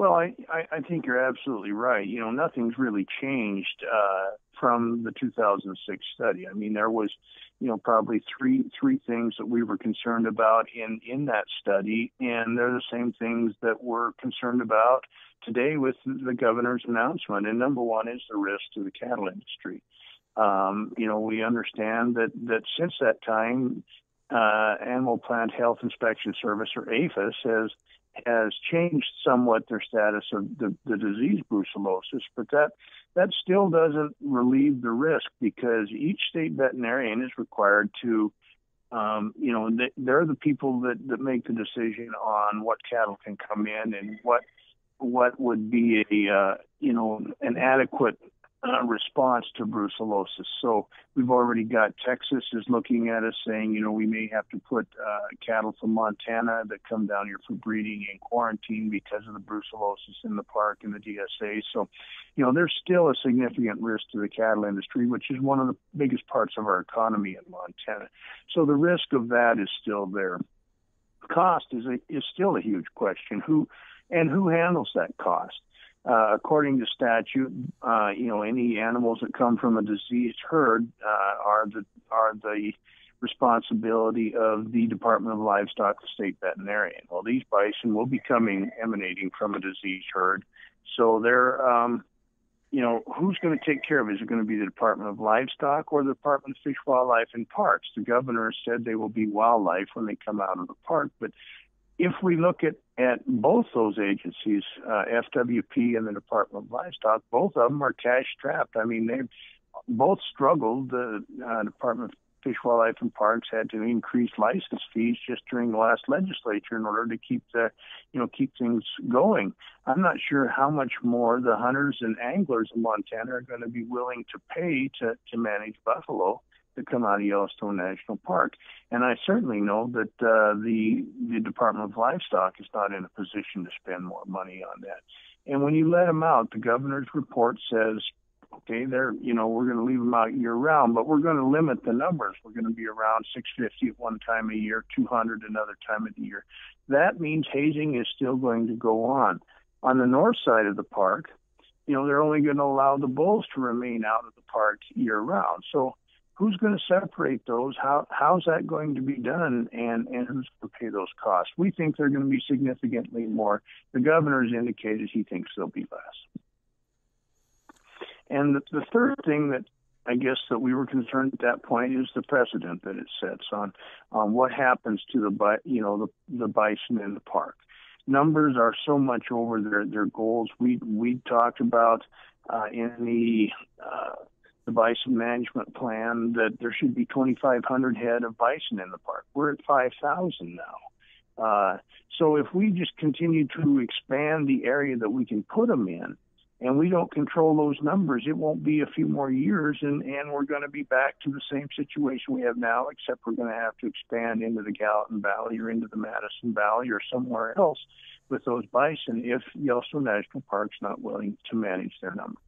Well, I think you're absolutely right. Nothing's really changed from the 2006 study. I mean, there was, probably three things that we were concerned about in that study, and they're the same things that we're concerned about today with the governor's announcement. And number one is the risk to the cattle industry. We understand that since that time, Animal Plant Health Inspection Service, or APHIS, has changed somewhat their status of the disease brucellosis, but that still doesn't relieve the risk, because each state veterinarian is required to, they're the people that make the decision on what cattle can come in and what would be an adequate response to brucellosis. So we've already got Texas is looking at us saying, we may have to put cattle from Montana that come down here for breeding in quarantine because of the brucellosis in the park and the DSA. So, there's still a significant risk to the cattle industry, which is one of the biggest parts of our economy in Montana. So the risk of that is still there. Cost is still a huge question. Who handles that cost? According to statute, any animals that come from a diseased herd are the responsibility of the Department of Livestock, the state veterinarian. Well, these bison will be emanating from a diseased herd, so they're, who's going to take care of it? Is it going to be the Department of Livestock or the Department of Fish, Wildlife, and Parks? The governor said they will be wildlife when they come out of the park, but if we look at both those agencies, FWP and the Department of Livestock, both of them are cash strapped. I mean, they've both struggled. The Department of Fish, Wildlife, and Parks had to increase license fees just during the last legislature in order to keep things going. I'm not sure how much more the hunters and anglers in Montana are going to be willing to pay to manage buffalo that come out of Yellowstone National Park. And I certainly know that the Department of Livestock is not in a position to spend more money on that. And when you let them out, the governor's report says, okay, we're going to leave them out year round, but we're going to limit the numbers. We're going to be around 650 at one time a year, 200 another time of the year. That means hazing is still going to go on. On the north side of the park, they're only going to allow the bulls to remain out of the park year round. So who's going to separate those? How's that going to be done? And who's going to pay those costs? We think they're going to be significantly more. The governor's indicated he thinks they'll be less. And the third thing that I guess that we were concerned at that point is the precedent that it sets on what happens to the bison in the park. Numbers are so much over their goals. We talked about in the bison management plan that there should be 2,500 head of bison in the park. We're at 5,000 now. So if we just continue to expand the area that we can put them in, and we don't control those numbers, it won't be a few more years, and we're going to be back to the same situation we have now, except we're going to have to expand into the Gallatin Valley or into the Madison Valley or somewhere else with those bison if Yellowstone National Park's not willing to manage their numbers.